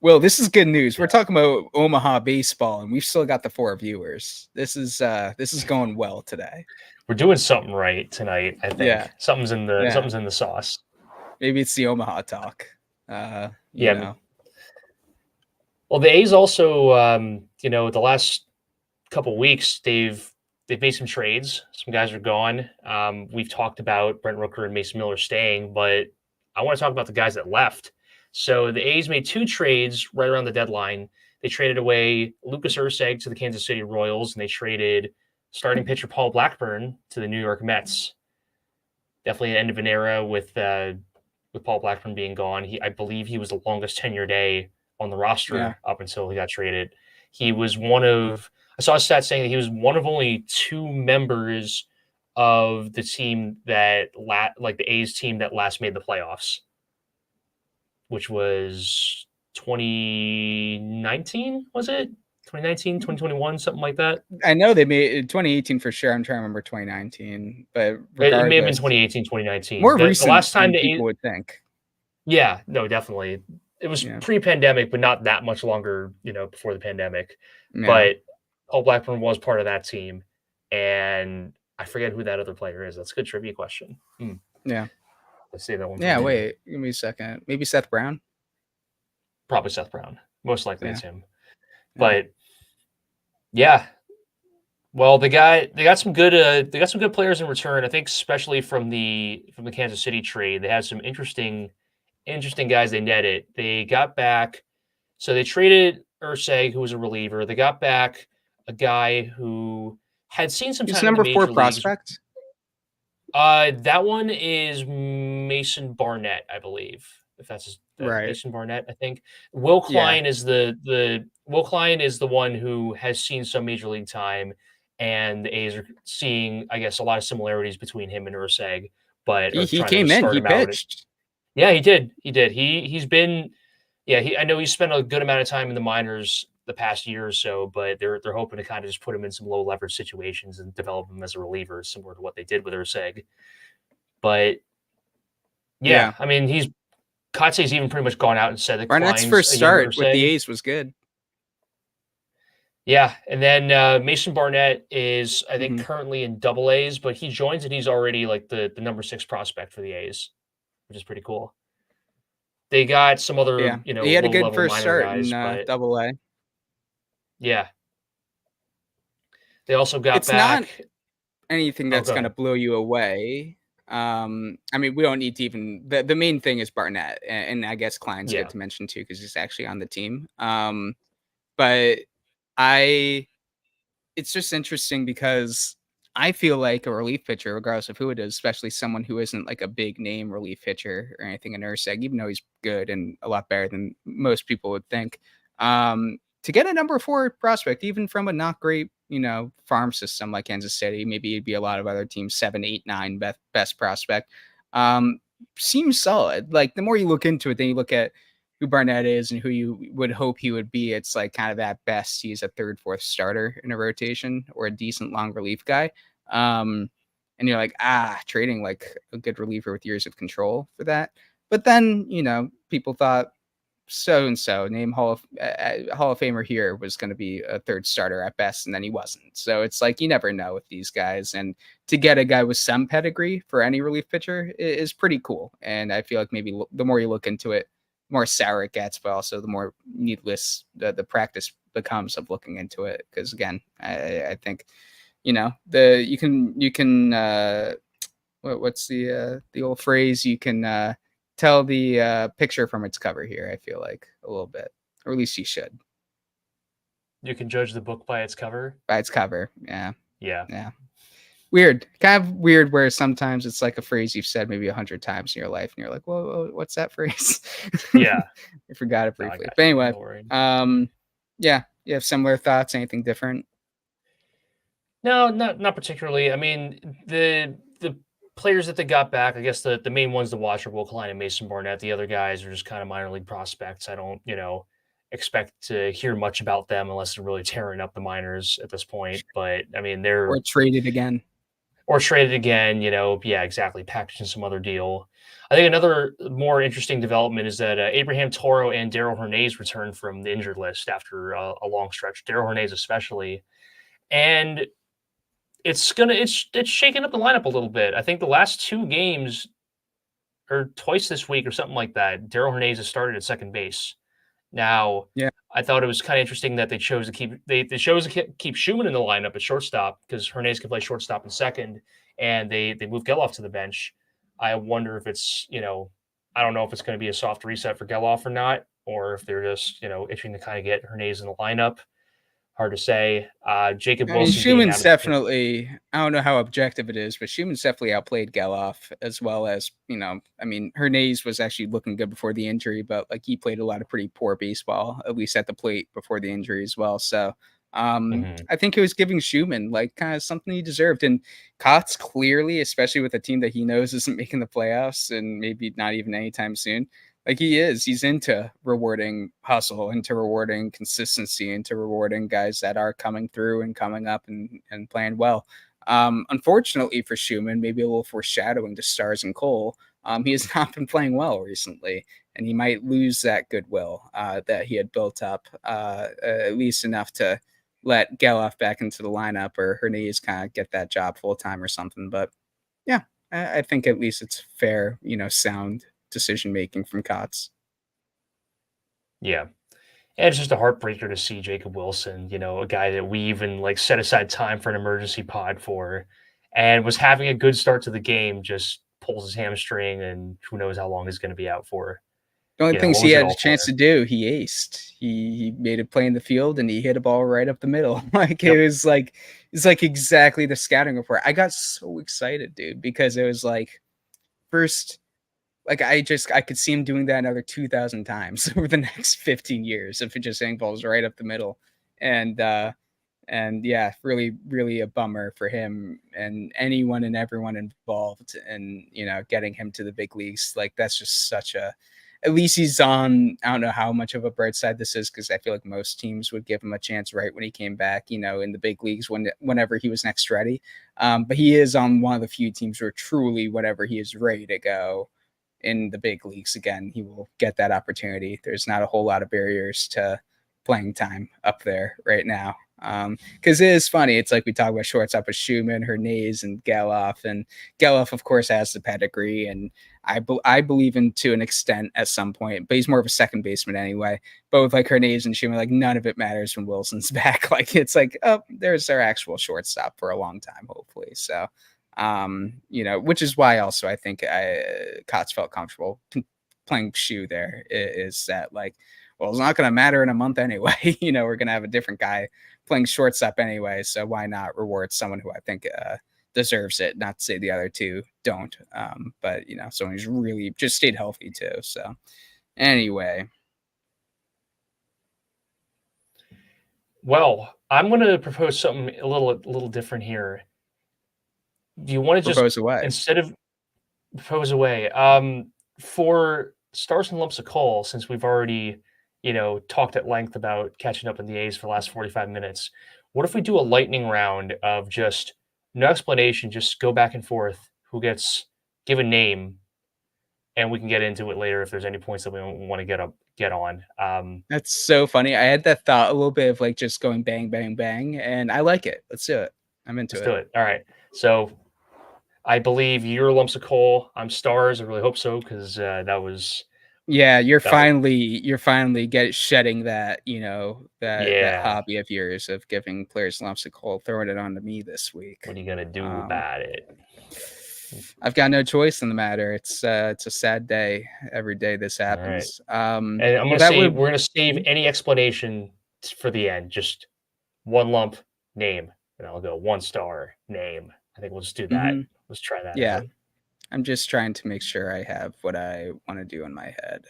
Well, this is good news. We're talking about Omaha baseball, and we've still got the 4 viewers. This is going well today. We're doing something right tonight, I think. Yeah. Something's in the sauce. Maybe it's the Omaha talk. Yeah. Well, the A's also, the last couple of weeks, they've made some trades. Some guys are gone. We've talked about Brent Rooker and Mason Miller staying, but I want to talk about the guys that left. So the A's made 2 trades right around the deadline. They traded away Lucas Erceg to the Kansas City Royals, and they traded starting pitcher Paul Blackburn to the New York Mets. Definitely an end of an era with Paul Blackburn being gone. I believe he was the longest tenured A on the roster up until he got traded. He was I saw a stat saying that he was one of only 2 members of the team that the A's team that last made the playoffs, which was 2019, was it? 2019, 2021, something like that. I know they made 2018 for sure. I'm trying to remember 2019, but it may have been 2018, 2019. More recent the last time than people would think. Yeah, no, definitely. It was pre-pandemic, but not that much longer, before the pandemic. Yeah. But Paul Blackburn was part of that team, and I forget who that other player is. That's a good trivia question. Yeah. Let's see that one. Yeah, wait, give me a second. Maybe Seth Brown? Probably Seth Brown. Most likely it's him. But yeah. Well, they got some good players in return. I think especially from the Kansas City trade, they had some interesting guys they netted. They got back, so they traded Erceg, who was a reliever. They got back a guy who had seen some He's time in the number 4 major leagues. prospect. That one is Mason Barnett, I believe. If that's Right. Mason Barnett, I think. Will Yeah. Klein is the Will Klein is the one who has seen some major league time, and the A's are seeing, I guess, a lot of similarities between him and Urseg, but are He trying to came in, start he him out. pitched. Yeah, he did. He did. He's been, yeah. I know he spent a good amount of time in the minors the past year or so, but they're hoping to kind of just put him in some low leverage situations and develop him as a reliever, similar to what they did with Urseg. But yeah, Yeah. I mean, Kotze's even pretty much gone out and said that Barnett's Klein's first a younger start with the Urseg. A's was good. Yeah, and then Mason Barnett is, I think, Mhm. currently in Double A's, but he joins and he's already like the number 6 prospect for the A's, which is pretty cool. They got some other, Yeah. He had a low good level first minor start in, guys, but Double-A. yeah, they also got It's not back. anything Oh, that's go gonna ahead. blow you away. I mean, we don't need to even the main thing is Barnett, and I guess Klein's good Yeah, to mention too because he's actually on the team. But I it's just interesting because I feel like a relief pitcher, regardless of who it is, especially someone who isn't like a big name relief pitcher or anything in Urseg, even though he's good and a lot better than most people would think. To get a number 4 prospect, even from a not great, farm system like Kansas City, maybe it'd be a lot of other teams, 7, 8, 9 best prospect. Um, Seems solid. Like the more you look into it, then you look at who Barnett is and who you would hope he would be. It's like kind of at best he's a third, fourth starter in a rotation or a decent long relief guy. Um, and you're like, trading like a good reliever with years of control for that. But then, people thought so and so, name Hall of Famer here, was going to be a third starter at best, and then he wasn't. So it's like you never know with these guys, and to get a guy with some pedigree for any relief pitcher is pretty cool. And I feel like maybe the more you look into it, the more sour it gets, but also the more needless the practice becomes of looking into it. Because again, I think you can what's the old phrase, you can tell the picture from its cover here. I feel like a little bit, or at least you should, you can judge the book by its cover. by its cover. Yeah, Yeah, yeah. Weird, kind of weird. Where sometimes it's like a phrase you've said maybe 100 times in your life, and you're like, "Whoa, what's that phrase?" yeah. I forgot it No, I briefly. got But you. anyway, No worries. yeah, you have similar thoughts. Anything different? No, not particularly. I mean, the players that they got back, I guess the main ones to watch are Will Klein and Mason Barnett. The other guys are just kind of minor league prospects. I don't, expect to hear much about them unless they're really tearing up the minors at this point. But I mean, Or traded again? or traded again, yeah, exactly, packaging some other deal. I think another more interesting development is that Abraham Toro and Daryl Hernandez returned from the injured list after a long stretch. Daryl Hernandez especially, and it's shaking up the lineup a little bit. I think the last 2 games or twice this week or something like that, Daryl Hernandez has started at second base. Now, Yeah. I thought it was kind of interesting that they chose to keep Schumann in the lineup at shortstop because Hernandez can play shortstop and second, and they moved Geloff to the bench. I wonder if it's I don't know if it's going to be a soft reset for Geloff or not, or if they're just itching to kind of get Hernandez in the lineup. Hard to say. Jacob I mean, Wilson being Schumann's out of the definitely, I don't know how objective it is, but Schumann's definitely outplayed Geloff, as well as, I mean, Hernandez was actually looking good before the injury, but like he played a lot of pretty poor baseball, at least at the plate before the injury as well. So Mhm. I think it was giving Schumann like kind of something he deserved. And Kotz clearly, especially with a team that he knows isn't making the playoffs and maybe not even anytime soon, like he's into rewarding hustle, into rewarding consistency, into rewarding guys that are coming through and coming up and playing well. Unfortunately for Schumann, maybe a little foreshadowing to Stars and Cole, he has not been playing well recently, and he might lose that goodwill that he had built up, at least enough to let Geloff back into the lineup, or Hernandez kind of get that job full time or something. But yeah, I think at least it's fair, sound decision making from Kotz. Yeah. And it's just a heartbreaker to see Jacob Wilson, a guy that we even like set aside time for an emergency pod for and was having a good start to the game, just pulls his hamstring and who knows how long he's going to be out for. The only things what he was it had a all chance for? to do, he aced. He made a play in the field and he hit a ball right up the middle. Like Yep. it's like exactly the scouting report. I got so excited, dude, because it was like first like I could see him doing that another 2,000 times over the next 15 years if it just hitting balls right up the middle. And yeah, really, really a bummer for him and anyone and everyone involved in, getting him to the big leagues. Like that's just such a, at least he's on, I don't know how much of a bright side this is because I feel like most teams would give him a chance right when he came back, in the big leagues whenever he was next ready. But he is on one of the few teams where truly whenever he is ready to go in the big leagues again, he will get that opportunity. There's not a whole lot of barriers to playing time up there right now. Because it is funny. It's like we talk about shortstop with Schumann, Hernandez, and Geloff. And Geloff, of course, has the pedigree, and I believe in to an extent at some point, but he's more of a second baseman anyway. But with like Hernandez and Schumann, like none of it matters when Wilson's back. Like it's like, oh, there's our actual shortstop for a long time, hopefully. So, which is why also I think Kotz felt comfortable playing Shu there is that like, well, it's not going to matter in a month anyway. We're going to have a different guy playing shortstop anyway. So why not reward someone who I think deserves it? Not to say the other two don't, but someone who's really just stayed healthy too. So anyway, Well, I'm going to propose something a little different here. Do you want to just propose away. instead of propose away for stars and lumps of coal? Since we've already talked at length about catching up in the A's for the last 45 minutes, what if we do a lightning round of just no explanation, just go back and forth, who gets given name, and we can get into it later if there's any points that we want to get on. That's so funny. I had that thought a little bit of like just going bang, bang, bang, and I like it. Let's do it. I'm into Let's it. do it. All right. So I believe you're lumps of coal. I'm stars. I really hope so because that was Yeah, you're that was finally shedding that, that yeah. hobby of yours of giving players lumps of coal, throwing it onto me this week. What are you gonna do about it? I've got no choice in the matter. It's a sad day every day this happens. And I'm gonna Well, that say would we're gonna save any explanation for the end. Just one lump name, and I'll go 1 star name. I think we'll just do that. Mhm. Let's try that Yeah. out. I'm just trying to make sure I have what I want to do in my head.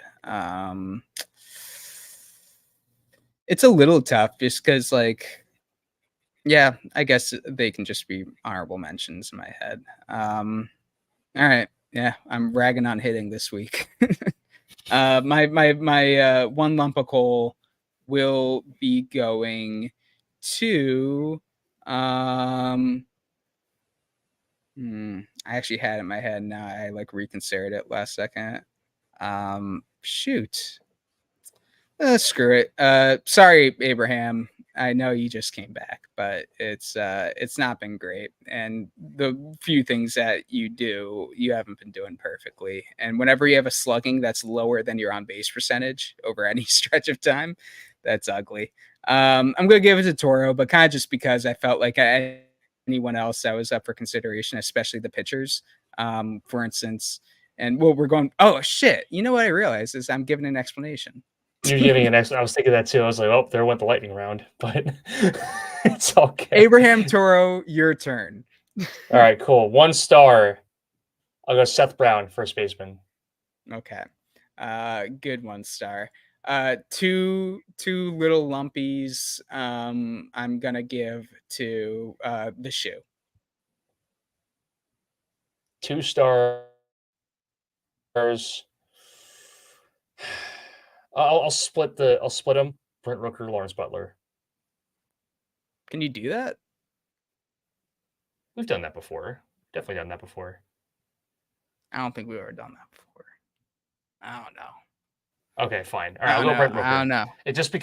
It's a little tough just because, like, yeah, I guess they can just be honorable mentions in my head. All right, yeah, I'm ragging on hitting this week. My one lump of coal will be going to I actually had it in my head. Now I like reconsidered it last second. Shoot. Screw it. Sorry, Abraham. I know you just came back, but it's not been great. And the few things that you do, you haven't been doing perfectly. And whenever you have a slugging that's lower than your on base percentage over any stretch of time, that's ugly. I'm gonna give it to Toro, but kind of just because I felt like anyone else that was up for consideration, especially the pitchers. For instance, and well, we're going. Oh shit! You know what I realized is I'm giving an explanation. You're giving an I was thinking that too. I was like, oh, there went the lightning round, but it's okay. Abraham Toro, your turn. All right, cool. 1 star. I'll go Seth Brown, first baseman. Okay. Good 1 star. Two little lumpies. I'm gonna give to the shoe. 2 stars. I'll split them. Brent Rooker, Lawrence Butler. Can you do that? We've done that before. Definitely done that before. I don't think we've ever done that before. I don't know. Okay, fine. All right, I'll go Brent Rooker. I don't know. It just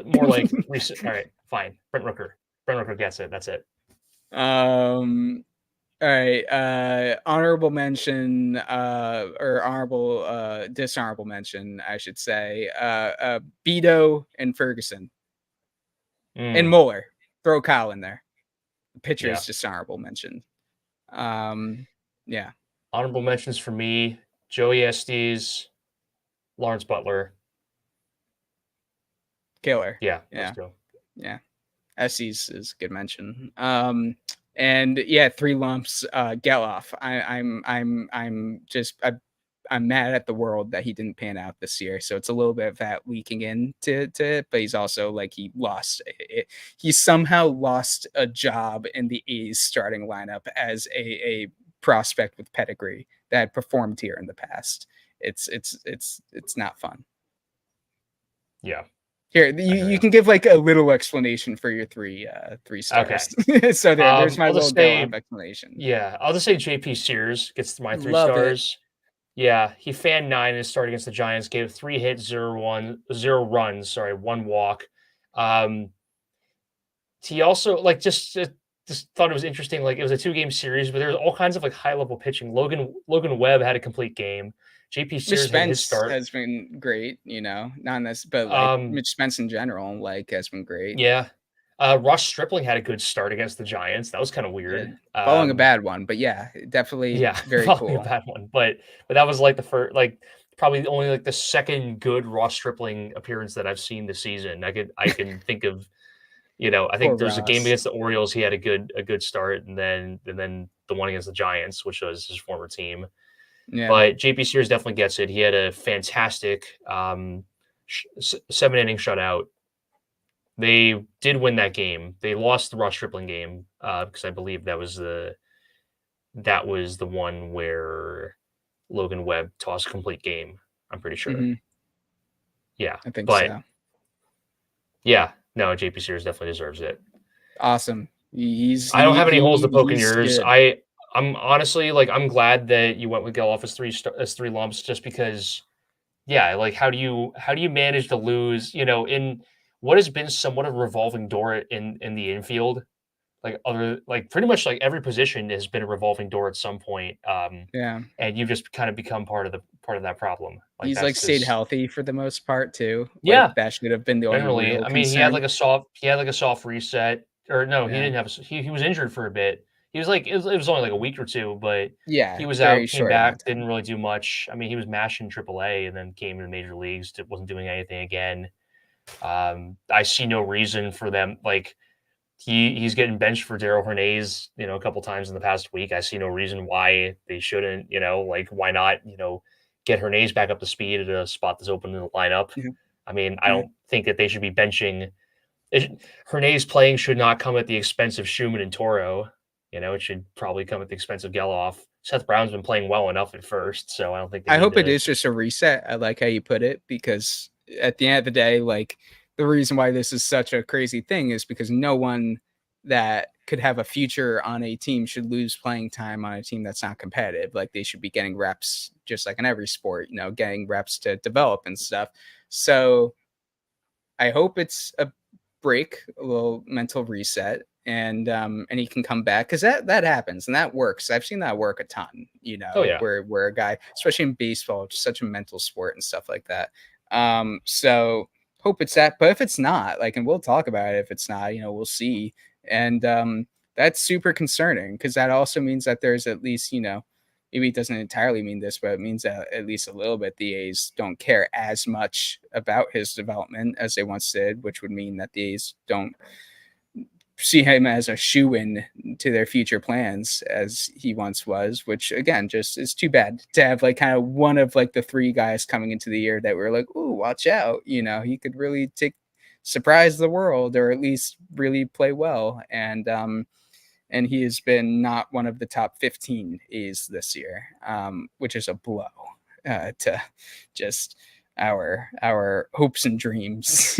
more like recent. All right, fine. Brent Rooker. Brent Rooker gets it. That's it. All right. Honorable mention, or honorable, dishonorable mention, I should say. Beto and Ferguson and Mueller. Throw Kyle in there. The pitcher is dishonorable mention. Yeah. Honorable mentions for me: Joey Estes, Lawrence Butler. Killer. Yeah, Yeah. those two. Yeah. SC's is a good mention. And yeah, 3 lumps, Geloff. I'm mad at the world that he didn't pan out this year. So it's a little bit of that leaking into it, but he's also like he somehow lost a job in the A's starting lineup as a prospect with pedigree that had performed here in the past. It's not fun. Yeah. Here, you can give like a little explanation for your three stars. Okay. So there's my I'll little just say, Geloff explanation. yeah, I'll just say JP Sears gets my 3 Love it. stars. Yeah, he fanned 9 in his start against the Giants, gave 3 hits, 0 runs, sorry, 1 walk. He also like just thought it was interesting. Like it was a 2-game series, but there was all kinds of like high level pitching. Logan Webb had a complete game. JP Mitch Sears had his Spence start. has been great, not this, but like Mitch Spence in general, like has been great. Yeah. Ross Stripling had a good start against the Giants. That was kind of weird. Following a bad one, but yeah, definitely very following cool. a bad one. But that was like the first, like probably only like the second good Ross Stripling appearance that I've seen this season. I can think of, I think there's a game against the Orioles. He had a good start, and then the one against the Giants, which was his former team. Yeah. But JP Sears definitely gets it. He had a fantastic 7-inning shutout. They did win that game. They lost the Ross Stripling game because I believe that was the one where Logan Webb tossed a complete game. I'm pretty sure. Mm-hmm. Yeah, I think so. Yeah, no, JP Sears definitely deserves it. Awesome. I don't have any holes to poke in yours. Good. I'm honestly like I'm glad that you went with Geloff as 3 lumps, just because. Yeah, like how do you manage to lose? In what has been somewhat of a revolving door in the infield, like pretty much like every position has been a revolving door at some point. Yeah, and you've just kind of become part of that problem. Like he's like stayed healthy for the most part too. Yeah, like, that should have been the only real concern. he had like a soft reset, or no, he didn't have. He was injured for a bit. He was like it was only like a week or 2, but yeah, he was out, came back, didn't really do much. I mean, he was mashing AAA and then came to the major leagues. Wasn't doing anything again. I see no reason for them. Like he's getting benched for Darell Hernandez, a couple times in the past week. I see no reason why they shouldn't. Like why not? Get Hernandez back up to speed at a spot that's open in the lineup. Mm-hmm. I mean, I don't think that they should be benching. Hernandez playing should not come at the expense of Schumann and Toro. It should probably come at the expense of Geloff. Seth Brown's been playing well enough at first, so I don't think. I hope it is just a reset. I like how you put it, because at the end of the day, like the reason why this is such a crazy thing is because no one that could have a future on a team should lose playing time on a team that's not competitive. Like they should be getting reps, just like in every sport, getting reps to develop and stuff. So I hope it's a break, a little mental reset, and he can come back, because that happens and that works. I've seen that work a ton, where a guy, especially in baseball, it's such a mental sport and stuff like that. So hope it's that, but if it's not, like, and we'll talk about it, if it's not, we'll see. And that's super concerning, because that also means that there's at least, maybe it doesn't entirely mean this, but it means that at least a little bit the A's don't care as much about his development as they once did, which would mean that the A's don't see him as a shoe-in to their future plans as he once was, which again just is too bad to have like kind of one of like the 3 guys coming into the year that were like, ooh, watch out, he could really surprise the world, or at least really play well. And he has been not one of the top 15 A's this year, which is a blow to just our hopes and dreams,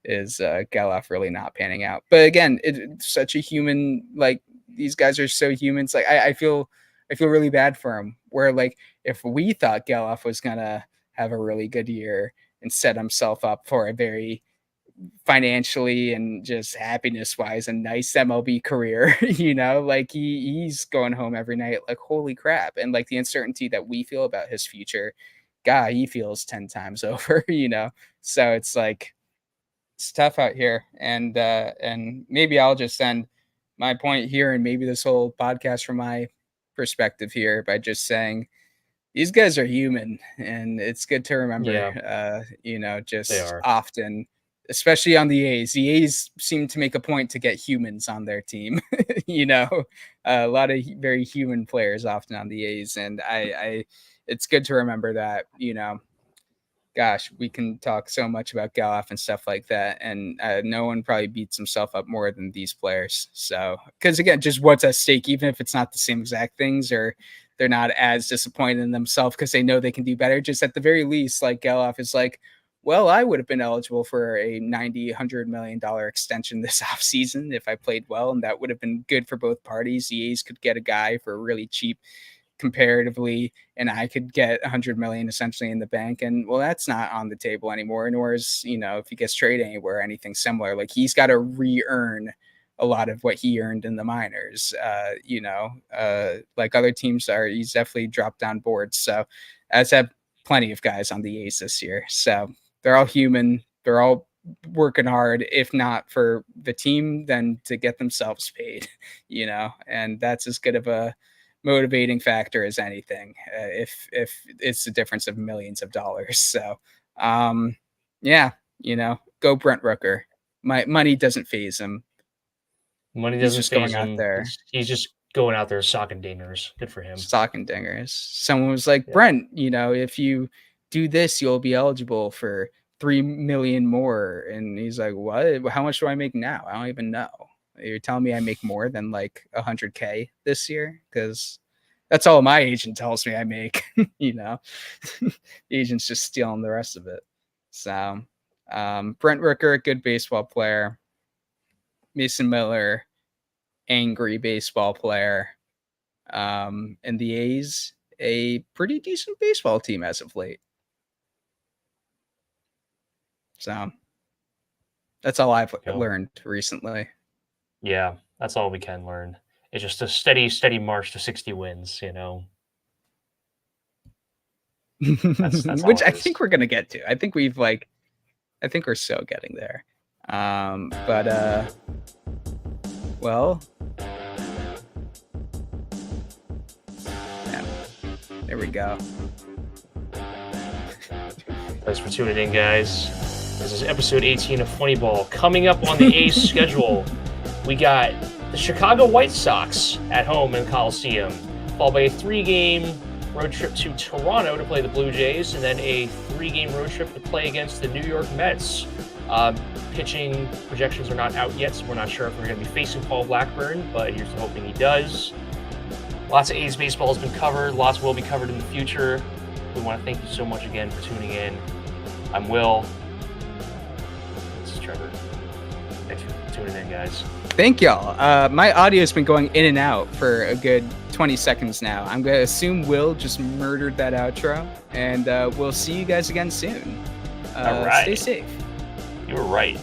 is Geloff really not panning out. But again, it's such a human, like these guys are so humans. Like I feel really bad for him, where like if we thought Geloff was gonna have a really good year and set himself up for a very financially and just happiness wise a nice MLB career, like he's going home every night like, holy crap. And like the uncertainty that we feel about his future, God, he feels 10 times over, so it's like, it's tough out here. And maybe I'll just end my point here, and maybe this whole podcast from my perspective here, by just saying these guys are human, and it's good to remember, They just are. often, especially on the A's. The A's seem to make a point to get humans on their team. A lot of very human players often on the A's, and it's good to remember that. Gosh, we can talk so much about Geloff and stuff like that, and no one probably beats himself up more than these players. So, because again, just what's at stake, even if it's not the same exact things, or they're not as disappointed in themselves because they know they can do better. Just at the very least, like Geloff is like, well, I would have been eligible for a $90-100 million extension this offseason if I played well, and that would have been good for both parties. The A's could get a guy for really cheap comparatively, and I could get 100 million essentially in the bank. And well, that's not on the table anymore. Nor is, if he gets traded anywhere, anything similar. Like he's got to re-earn a lot of what he earned in the minors. Like other teams are, he's definitely dropped down boards. So as have plenty of guys on the A's this year. So they're all human. They're all working hard, if not for the team, then to get themselves paid, and that's as good of a motivating factor as anything, if it's the difference of millions of dollars. So go Brent Rooker. My money doesn't phase him. Money He's doesn't just phase going out him. there. He's just going out there socking dingers. Good for him. Socking dingers. Someone was like, Brent, if you do this, you'll be eligible for 3 million more. And he's like, what? How much do I make now? I don't even know. You're telling me I make more than like 100K this year? Because that's all my agent tells me I make. The agent's just stealing the rest of it. So Brent Rooker, good baseball player. Mason Miller, angry baseball player. And the A's, a pretty decent baseball team as of late. So that's all I've learned recently. Yeah, that's all we can learn. It's just a steady march to 60 wins, That's Which I think we're gonna get to. I think we're so getting there. Well, yeah, there we go. Thanks for tuning in, guys. This is episode 18 of Funny Ball. Coming up on the A's schedule, we got the Chicago White Sox at home in Coliseum, followed by a 3-game road trip to Toronto to play the Blue Jays, and then a 3-game road trip to play against the New York Mets. Pitching projections are not out yet, so we're not sure if we're going to be facing Paul Blackburn, but here's hoping he does. Lots of A's baseball has been covered. Lots will be covered in the future. We want to thank you so much again for tuning in. I'm Will. This is Trevor. Thanks for tuning in, guys. Thank y'all. My audio's been going in and out for a good 20 seconds now. I'm going to assume Will just murdered that outro, and we'll see you guys again soon. All right. Stay safe. You were right.